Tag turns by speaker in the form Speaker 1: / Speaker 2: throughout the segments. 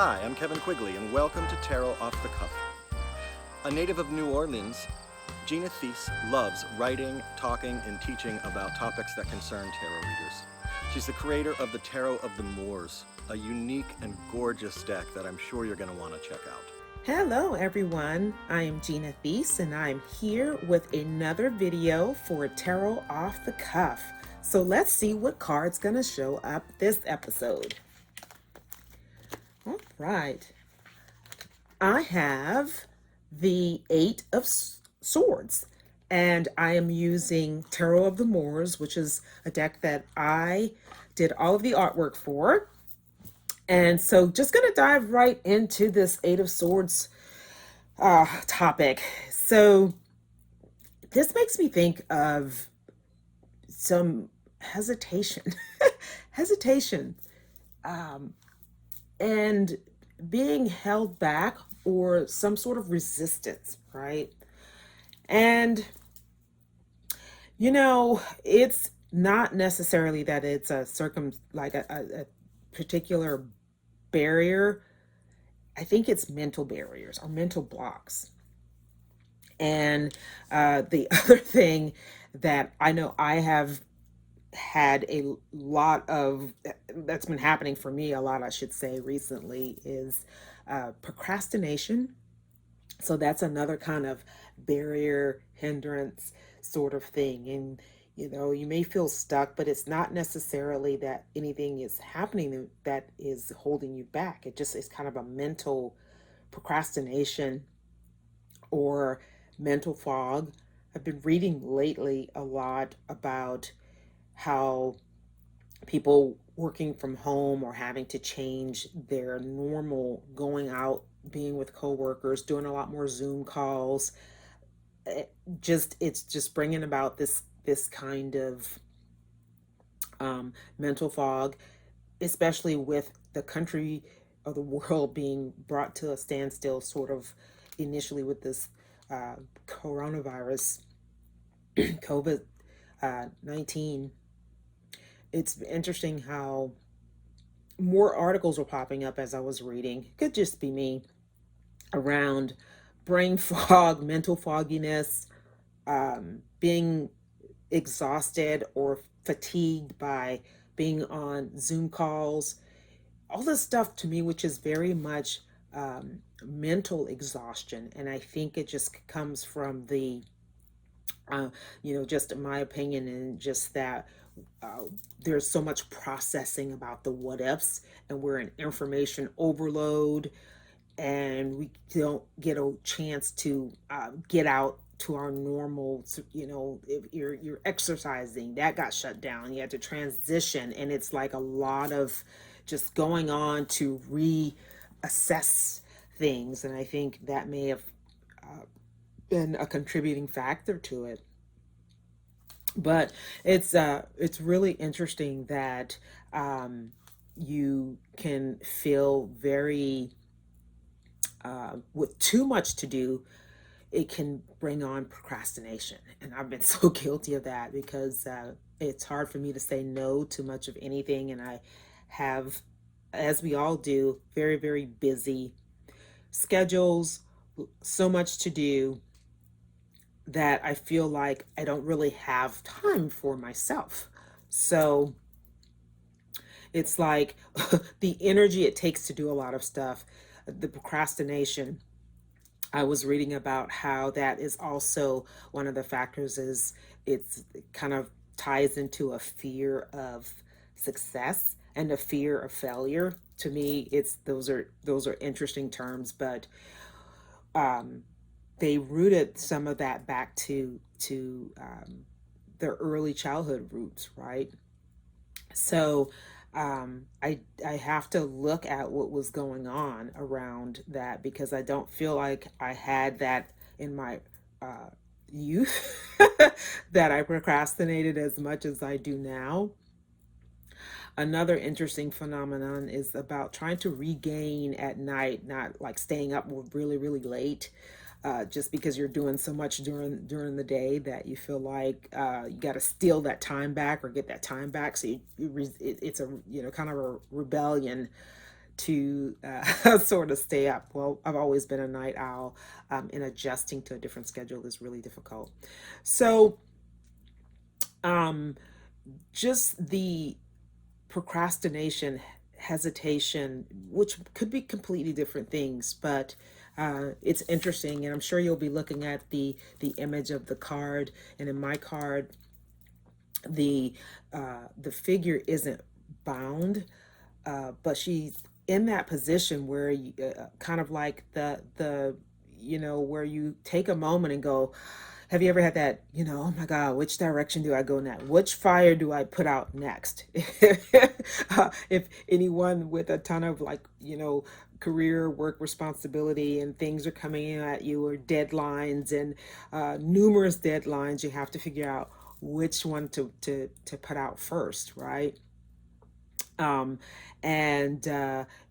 Speaker 1: Hi, I'm Kevin Quigley, and welcome to Tarot Off the Cuff. A native of New Orleans, Gina Thies loves writing, talking, and teaching about topics that concern tarot readers. She's the creator of the Tarot of the Moors, a unique and gorgeous deck that I'm sure you're going to want to check out.
Speaker 2: Hello everyone, I am Gina Thies and I'm here with another video for Tarot Off the Cuff. So let's see what card's gonna show up this episode. All right, I have the Eight of Swords and I am using Tarot of the Moors, which is a deck that I did all of the artwork for. And so just going to dive right into this Eight of Swords topic. So this makes me think of some hesitation, hesitation, and being held back or some sort of resistance, right? And, it's not necessarily that it's a a particular barrier. I think it's mental barriers or mental blocks. And the other thing that I know I have had a lot of, that's been happening for me a lot, I should say, recently, is procrastination. So that's another kind of barrier, hindrance sort of thing. And you may feel stuck, but it's not necessarily that anything is happening that is holding you back. It just is kind of a mental procrastination or mental fog. I've been reading lately a lot about how people working from home or having to change their normal going out, being with coworkers, doing a lot more Zoom calls. It's just bringing about this kind of mental fog, especially with the country or the world being brought to a standstill, sort of initially with this coronavirus, COVID 19. It's interesting how more articles were popping up as I was reading. Could just be me, around brain fog, mental fogginess, being exhausted or fatigued by being on Zoom calls, all this stuff to me, which is very much mental exhaustion. And I think it just comes from the, just in my opinion, and just that there's so much processing about the what ifs, and we're in information overload, and we don't get a chance to get out to our normal, if you're exercising, that got shut down. You had to transition, and it's like a lot of just going on to reassess things, and I think that may have been a contributing factor to it. But it's really interesting that you can feel very with too much to do. It can bring on procrastination, and I've been so guilty of that because it's hard for me to say no to much of anything, and I have, as we all do, very, very busy schedules, so much to do that I feel like I don't really have time for myself. So it's like the energy it takes to do a lot of stuff, the procrastination. I was reading about how that is also one of the factors, is it kind of ties into a fear of success and a fear of failure. To me, it's those are interesting terms, but they rooted some of that back to their early childhood roots, right? So I have to look at what was going on around that, because I don't feel like I had that in my youth, that I procrastinated as much as I do now. Another interesting phenomenon is about trying to regain at night, not like staying up really, really late, just because you're doing so much during the day that you feel like you got to steal that time back or get that time back. So it's a kind of a rebellion to sort of stay up. Well, I've always been a night owl, and adjusting to a different schedule is really difficult. So, um, just the procrastination, hesitation, which could be completely different things, but it's interesting, and I'm sure you'll be looking at the image of the card. And in my card, the figure isn't bound, but she's in that position where you, kind of like the where you take a moment and go, have you ever had that, oh my God, which direction do I go next? Which fire do I put out next? If anyone with a ton of, like, career work responsibility and things are coming in at you, or deadlines, and numerous deadlines, you have to figure out which one to put out first, right? um, and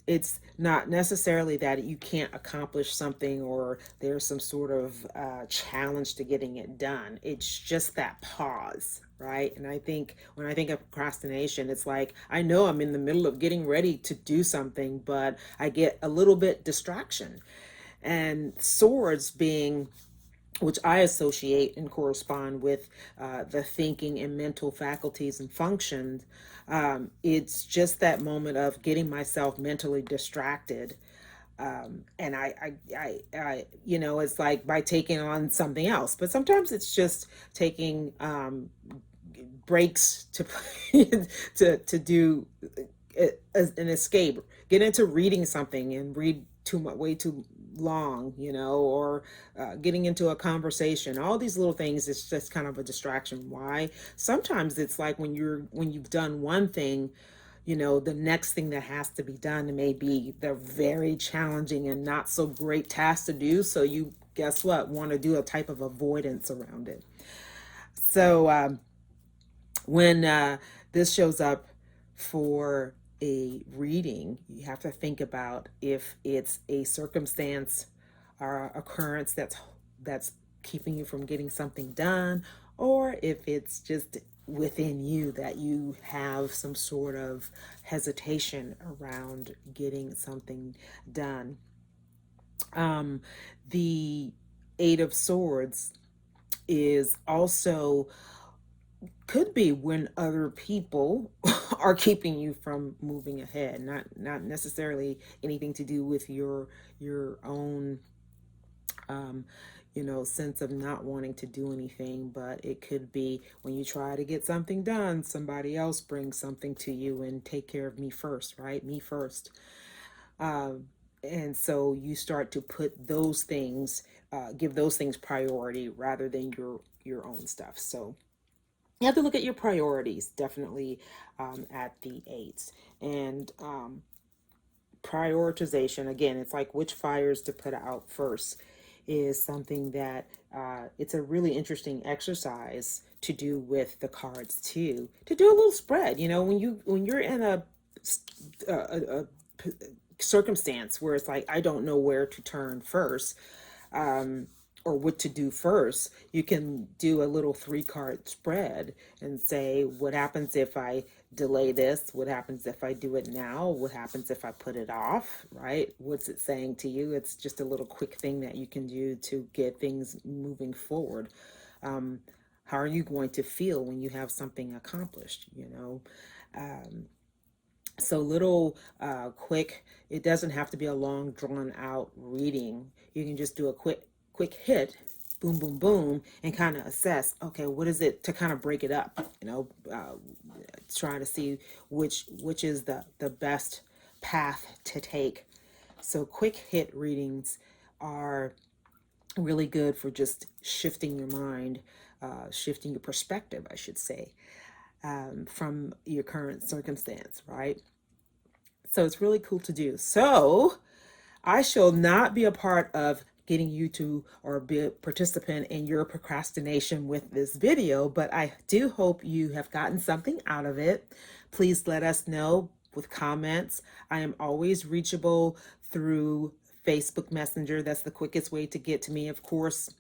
Speaker 2: it's not necessarily that you can't accomplish something, or there's some sort of challenge to getting it done. It's just that pause, right? And I think when I think of procrastination, it's like, I know I'm in the middle of getting ready to do something, but I get a little bit distraction. And swords being, which I associate and correspond with the thinking and mental faculties and functions. It's just that moment of getting myself mentally distracted. And it's like by taking on something else. But sometimes it's just taking breaks to to do an escape, get into reading something and read too much, way too long, or getting into a conversation. All these little things is just kind of a distraction. Why? Sometimes it's like when you've done one thing, the next thing that has to be done may be the very challenging and not so great task to do. So you, guess what, want to do a type of avoidance around it. So when this shows up for a reading, you have to think about if it's a circumstance or occurrence that's keeping you from getting something done, or if it's just within you that you have some sort of hesitation around getting something done. The Eight of Swords is also, could be when other people are keeping you from moving ahead, not necessarily anything to do with your own sense of not wanting to do anything, but it could be when you try to get something done, somebody else brings something to you and take care of me first, right? Me first. And so you start to put those things, give those things priority rather than your own stuff. So you have to look at your priorities, definitely, at the eights. And prioritization, again, it's like which fires to put out first, is something that it's a really interesting exercise to do with the cards too, to do a little spread. When you're in a circumstance where it's like, I don't know where to turn first, or what to do first, you can do a little 3-card spread and say, what happens if I delay this? What happens if I do it now? What happens if I put it off, right? What's it saying to you? It's just a little quick thing that you can do to get things moving forward. How are you going to feel when you have something accomplished, So little quick, it doesn't have to be a long drawn out reading. You can just do a quick hit, boom, boom, boom, and kind of assess, okay, what is it, to kind of break it up, trying to see which is the best path to take. So quick hit readings are really good for just shifting your mind, shifting your perspective, I should say, from your current circumstance, right? So it's really cool to do. So I shall not be a part of getting you to, or be a participant in your procrastination with this video, but I do hope you have gotten something out of it. Please let us know with comments. I am always reachable through Facebook Messenger. That's the quickest way to get to me. Of course,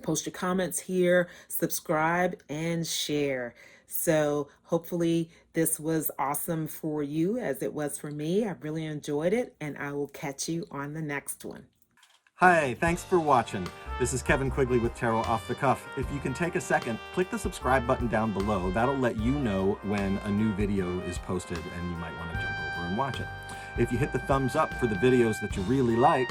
Speaker 2: post your comments here, subscribe, and share. So hopefully this was awesome for you as it was for me. I really enjoyed it, and I will catch you on the next one.
Speaker 1: Hi, thanks for watching. This is Kevin Quigley with Tarot Off the Cuff. If you can take a second, click the subscribe button down below. That'll let you know when a new video is posted and you might want to jump over and watch it. If you hit the thumbs up for the videos that you really like,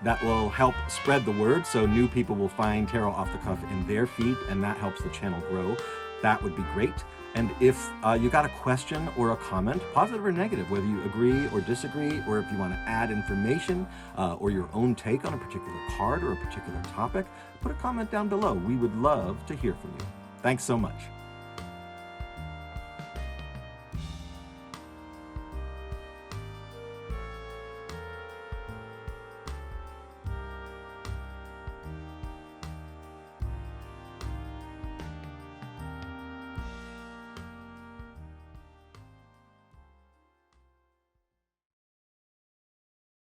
Speaker 1: that will help spread the word so new people will find Tarot Off the Cuff in their feed, and that helps the channel grow. That would be great. And if you got a question or a comment, positive or negative, whether you agree or disagree, or if you want to add information or your own take on a particular card or a particular topic, put a comment down below. We would love to hear from you. Thanks so much.